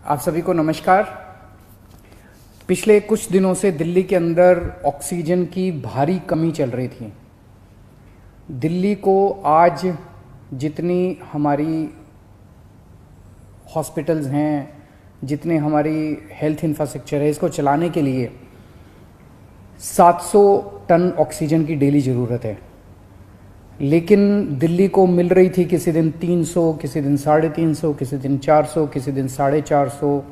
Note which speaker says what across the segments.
Speaker 1: आप सभी को नमस्कार। पिछले कुछ दिनों से दिल्ली के अंदर ऑक्सीजन की भारी कमी चल रही थी। दिल्ली को आज जितनी हमारी हॉस्पिटल्स हैं, जितने हमारी हेल्थ इंफ्रास्ट्रक्चर है, इसको चलाने के लिए 700 टन ऑक्सीजन की डेली ज़रूरत है। लेकिन दिल्ली को मिल रही थी किसी दिन 300, किसी दिन 350, किसी दिन 400, किसी दिन 450।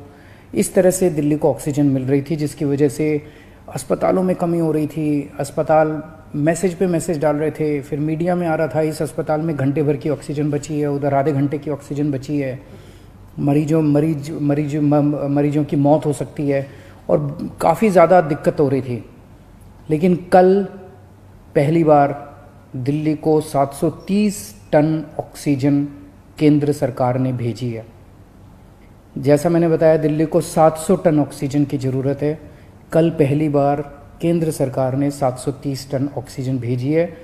Speaker 1: इस तरह से दिल्ली को ऑक्सीजन मिल रही थी, जिसकी वजह से अस्पतालों में कमी हो रही थी। अस्पताल मैसेज पे मैसेज डाल रहे थे, फिर मीडिया में आ रहा था इस अस्पताल में घंटे भर की ऑक्सीजन बची है, उधर आधे घंटे की ऑक्सीजन बची है, मरीजों की मौत हो सकती है और काफ़ी ज़्यादा दिक्कत हो रही थी। लेकिन कल पहली बार दिल्ली को 730 टन ऑक्सीजन केंद्र सरकार ने भेजी है। जैसा मैंने बताया, दिल्ली को 700 टन ऑक्सीजन की ज़रूरत है। कल पहली बार केंद्र सरकार ने 730 टन ऑक्सीजन भेजी है।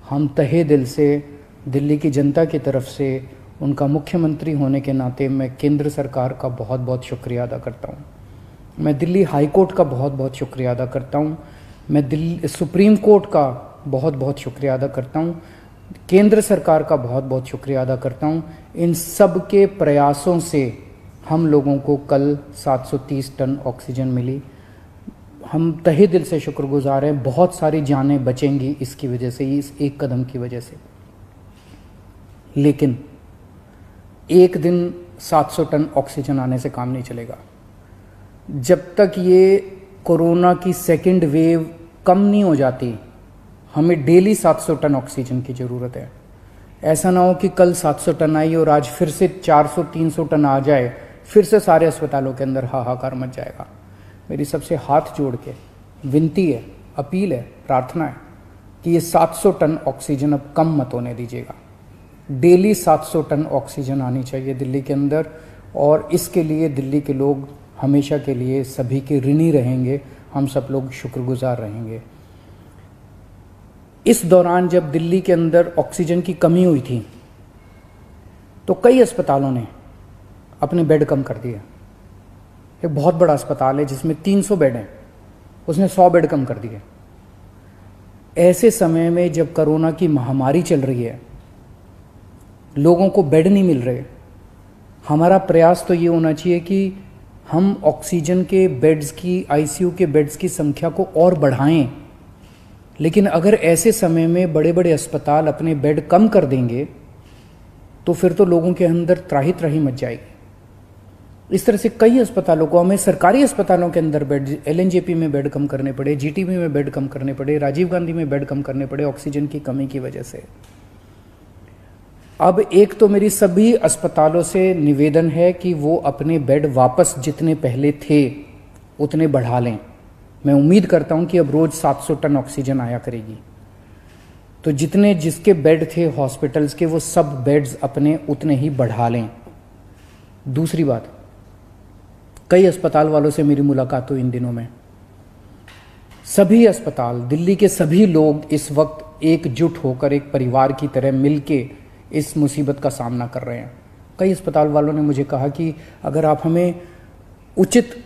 Speaker 1: हम तहे दिल से दिल्ली की जनता की तरफ से, उनका मुख्यमंत्री होने के नाते, मैं केंद्र सरकार का बहुत बहुत शुक्रिया अदा करता हूँ। मैं दिल्ली हाई कोर्ट का बहुत बहुत शुक्रिया अदा करता हूँ। मैं दिल्ली सुप्रीम कोर्ट का बहुत बहुत शुक्रिया अदा करता हूँ। केंद्र सरकार का बहुत बहुत शुक्रिया अदा करता हूँ। इन सब के प्रयासों से हम लोगों को कल 730 टन ऑक्सीजन मिली। हम तहे दिल से शुक्रगुजार हैं। बहुत सारी जानें बचेंगी इसकी वजह से, इस एक कदम की वजह से। लेकिन एक दिन 700 टन ऑक्सीजन आने से काम नहीं चलेगा। जब तक ये कोरोना की सेकेंड वेव कम नहीं हो जाती, हमें डेली 700 टन ऑक्सीजन की ज़रूरत है। ऐसा ना हो कि कल 700 टन आई और आज फिर से 400-300 टन आ जाए, फिर से सारे अस्पतालों के अंदर हाहाकार मच जाएगा। मेरी सबसे हाथ जोड़ के विनती है, अपील है, प्रार्थना है कि ये 700 टन ऑक्सीजन अब कम मत होने दीजिएगा। डेली 700 टन ऑक्सीजन आनी चाहिए दिल्ली के अंदर, और इसके लिए दिल्ली के लोग हमेशा के लिए सभी के ऋणी रहेंगे। हम सब लोग शुक्रगुजार रहेंगे। इस दौरान जब दिल्ली के अंदर ऑक्सीजन की कमी हुई थी तो कई अस्पतालों ने अपने बेड कम कर दिए। एक बहुत बड़ा अस्पताल है जिसमें 300 बेड हैं, उसने 100 बेड कम कर दिए। ऐसे समय में जब कोरोना की महामारी चल रही है, लोगों को बेड नहीं मिल रहे, हमारा प्रयास तो ये होना चाहिए कि हम ऑक्सीजन के बेड्स की, आईसीयू के बेड्स की संख्या को और बढ़ाएं। लेकिन अगर ऐसे समय में बड़े बड़े अस्पताल अपने बेड कम कर देंगे तो फिर तो लोगों के अंदर त्राही त्राही मच जाएगी। इस तरह से कई अस्पतालों को, हमें सरकारी अस्पतालों के अंदर बेड, एलएनजेपी में बेड कम करने पड़े, जीटीबी में बेड कम करने पड़े, राजीव गांधी में बेड कम करने पड़े ऑक्सीजन की कमी की वजह से। अब एक तो मेरी सभी अस्पतालों से निवेदन है कि वो अपने बेड वापस जितने पहले थे उतने बढ़ा लें। मैं उम्मीद करता हूं कि अब रोज 700 टन ऑक्सीजन आया करेगी, तो जितने जिसके बेड थे हॉस्पिटल्स के, वो सब बेड्स अपने उतने ही बढ़ा लें। दूसरी बात, कई अस्पताल वालों से मेरी मुलाकात हुई इन दिनों में। सभी अस्पताल, दिल्ली के सभी लोग इस वक्त एकजुट होकर, एक परिवार की तरह मिलके इस मुसीबत का सामना कर रहे हैं। कई अस्पताल वालों ने मुझे कहा कि अगर आप हमें उचित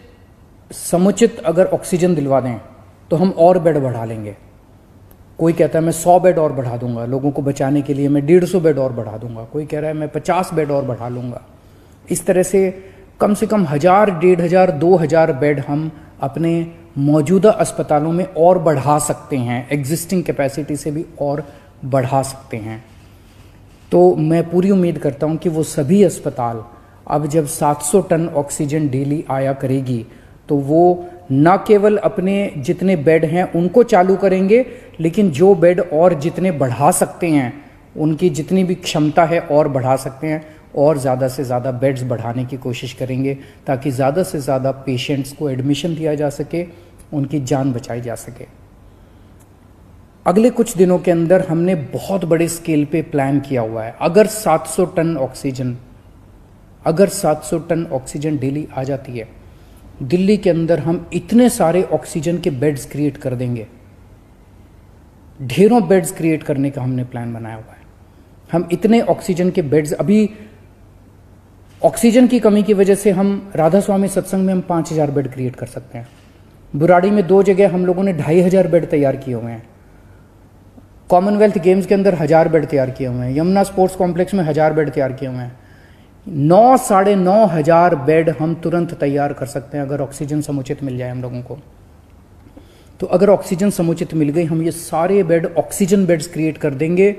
Speaker 1: समुचित अगर ऑक्सीजन दिलवा दें तो हम और बेड बढ़ा लेंगे। कोई कहता है मैं 100 बेड और बढ़ा दूंगा लोगों को बचाने के लिए, मैं 150 बेड और बढ़ा दूंगा। कोई कह रहा है मैं 50 बेड और बढ़ा लूंगा। इस तरह से कम 1000, 1500, 2000 बेड हम अपने मौजूदा अस्पतालों में और बढ़ा सकते हैं, एग्जिस्टिंग कैपेसिटी से भी और बढ़ा सकते हैं। तो मैं पूरी उम्मीद करता हूं कि वो सभी अस्पताल अब जब 700 टन ऑक्सीजन डेली आया करेगी तो वो न केवल अपने जितने बेड हैं उनको चालू करेंगे, लेकिन जो बेड और जितने बढ़ा सकते हैं, उनकी जितनी भी क्षमता है और बढ़ा सकते हैं, और ज़्यादा से ज़्यादा बेड्स बढ़ाने की कोशिश करेंगे ताकि ज़्यादा से ज़्यादा पेशेंट्स को एडमिशन दिया जा सके, उनकी जान बचाई जा सके। अगले कुछ दिनों के अंदर हमने बहुत बड़े स्केल पे प्लान किया हुआ है। अगर 700 टन ऑक्सीजन डेली आ जाती है दिल्ली के अंदर, हम इतने सारे ऑक्सीजन के बेड्स क्रिएट कर देंगे। ढेरों बेड्स क्रिएट करने का हमने प्लान बनाया हुआ है। हम इतने ऑक्सीजन के बेड्स, अभी ऑक्सीजन की कमी की वजह से हम राधा स्वामी सत्संग में हम 5000 बेड क्रिएट कर सकते हैं। बुराड़ी में 2 जगह हम लोगों ने 2500 बेड तैयार किए हुए हैं। कॉमनवेल्थ गेम्स के अंदर 1000 बेड तैयार किए हुए हैं। यमुना स्पोर्ट्स कॉम्प्लेक्स में 1000 बेड तैयार किए हुए हैं। 9 साढ़े 9 हजार बेड हम तुरंत तैयार कर सकते हैं अगर ऑक्सीजन समुचित मिल जाए हम लोगों को। तो अगर ऑक्सीजन समुचित मिल गई, हम ये सारे बेड ऑक्सीजन बेड्स क्रिएट कर देंगे।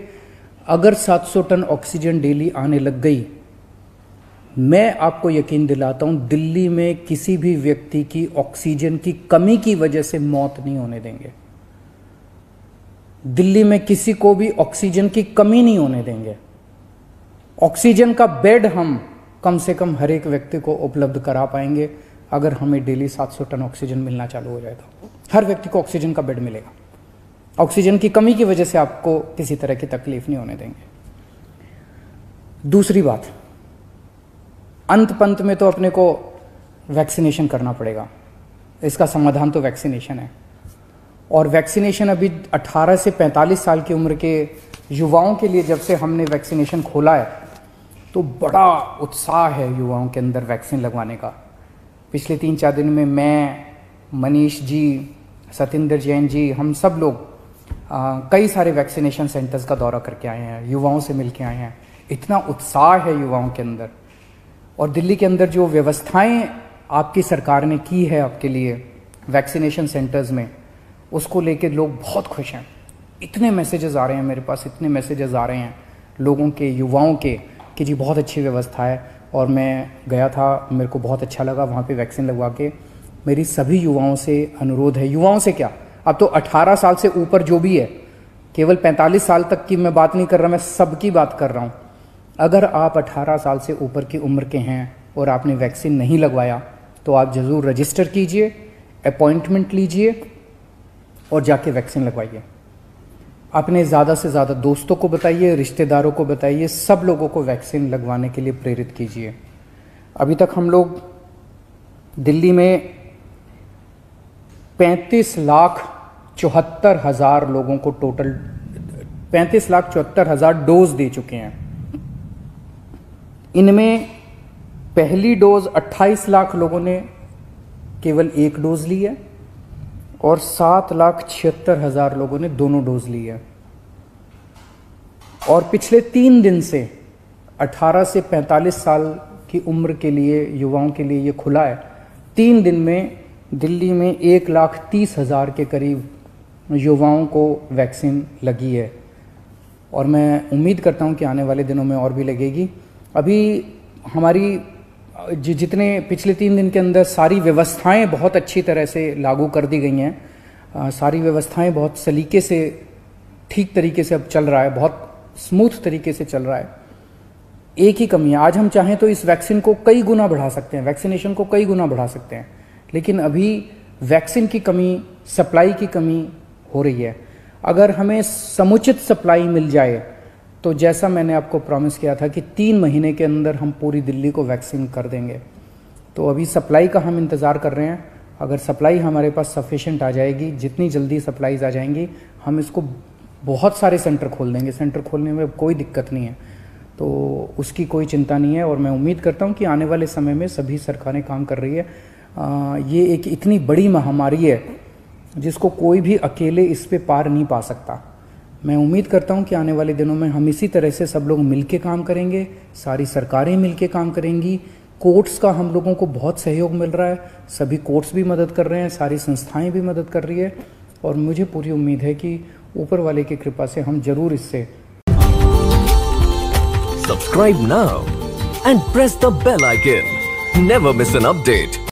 Speaker 1: अगर 700 टन ऑक्सीजन डेली आने लग गई, मैं आपको यकीन दिलाता हूं दिल्ली में किसी भी व्यक्ति की ऑक्सीजन की कमी की वजह से मौत नहीं होने देंगे। दिल्ली में किसी को भी ऑक्सीजन की कमी नहीं होने देंगे। ऑक्सीजन का बेड हम कम से कम हर एक व्यक्ति को उपलब्ध करा पाएंगे अगर हमें डेली 700 टन ऑक्सीजन मिलना चालू हो जाए तो हर व्यक्ति को ऑक्सीजन का बेड मिलेगा। ऑक्सीजन की कमी की वजह से आपको किसी तरह की तकलीफ नहीं होने देंगे। दूसरी बात, अंत पंत में तो अपने को वैक्सीनेशन करना पड़ेगा। इसका समाधान तो वैक्सीनेशन है। और वैक्सीनेशन अभी 18 से 45 साल की उम्र के युवाओं के लिए जब से हमने वैक्सीनेशन खोला है तो बड़ा उत्साह है युवाओं के अंदर वैक्सीन लगवाने का। पिछले 3-4 दिन में मैं, मनीष जी, सतिंदर जैन जी, हम सब लोग कई सारे वैक्सीनेशन सेंटर्स का दौरा करके आए हैं, युवाओं से मिल के आए हैं। इतना उत्साह है युवाओं के अंदर। और दिल्ली के अंदर जो व्यवस्थाएं आपकी सरकार ने की है आपके लिए वैक्सीनेशन सेंटर्स में, उसको लेके लोग बहुत खुश हैं। इतने मैसेजेस आ रहे हैं मेरे पास, इतने मैसेजेस आ रहे हैं लोगों के, युवाओं के, कि जी बहुत अच्छी व्यवस्था है। और मैं गया था, मेरे को बहुत अच्छा लगा वहाँ पे वैक्सीन लगवा के। मेरी सभी युवाओं से अनुरोध है, युवाओं से क्या, अब तो 18 साल से ऊपर जो भी है, केवल 45 साल तक की मैं बात नहीं कर रहा, मैं सबकी बात कर रहा हूँ। अगर आप 18 साल से ऊपर की उम्र के हैं और आपने वैक्सीन नहीं लगवाया तो आप ज़रूर रजिस्टर कीजिए, अपॉइंटमेंट लीजिए और जाके वैक्सीन लगवाइए। अपने ज़्यादा से ज़्यादा दोस्तों को बताइए, रिश्तेदारों को बताइए, सब लोगों को वैक्सीन लगवाने के लिए प्रेरित कीजिए। अभी तक हम लोग दिल्ली में 35,74,000 लोगों को टोटल 35,74,000 डोज दे चुके हैं। इनमें पहली डोज 28 लाख लोगों ने केवल 1 डोज ली है और 7,76,000 लोगों ने दोनों डोज ली है। और पिछले 3 दिन से 18 से 45 साल की उम्र के लिए, युवाओं के लिए ये खुला है। 3 दिन में दिल्ली में 1,30,000 के करीब युवाओं को वैक्सीन लगी है और मैं उम्मीद करता हूं कि आने वाले दिनों में और भी लगेगी। अभी हमारी जितने पिछले 3 दिन के अंदर सारी व्यवस्थाएं बहुत अच्छी तरह से लागू कर दी गई हैं। सारी व्यवस्थाएं बहुत सलीके से, ठीक तरीके से अब चल रहा है, बहुत स्मूथ तरीके से चल रहा है। एक ही कमी है, आज हम चाहें तो इस वैक्सीन को कई गुना बढ़ा सकते हैं, वैक्सीनेशन को कई गुना बढ़ा सकते हैं, लेकिन अभी वैक्सीन की कमी, सप्लाई की कमी हो रही है। अगर हमें समुचित सप्लाई मिल जाए तो जैसा मैंने आपको प्रॉमिस किया था कि 3 महीने के अंदर हम पूरी दिल्ली को वैक्सीन कर देंगे। तो अभी सप्लाई का हम इंतज़ार कर रहे हैं। अगर सप्लाई हमारे पास सफिशेंट आ जाएगी, जितनी जल्दी सप्लाईज आ जाएंगी, हम इसको बहुत सारे सेंटर खोल देंगे। सेंटर खोलने में कोई दिक्कत नहीं है, तो उसकी कोई चिंता नहीं है। और मैं उम्मीद करता हूँ कि आने वाले समय में सभी सरकारें काम कर रही है। ये एक इतनी बड़ी महामारी है जिसको कोई भी अकेले इस पे पार नहीं पा सकता। मैं उम्मीद करता हूं कि आने वाले दिनों में हम इसी तरह से सब लोग मिलके काम करेंगे, सारी सरकारें मिलके काम करेंगी। कोर्ट्स का हम लोगों को बहुत सहयोग मिल रहा है, सभी कोर्ट्स भी मदद कर रहे हैं, सारी संस्थाएं भी मदद कर रही है और मुझे पूरी उम्मीद है कि ऊपर वाले की कृपा से हम जरूर इससे।
Speaker 2: Subscribe now and press the bell icon, never miss an update.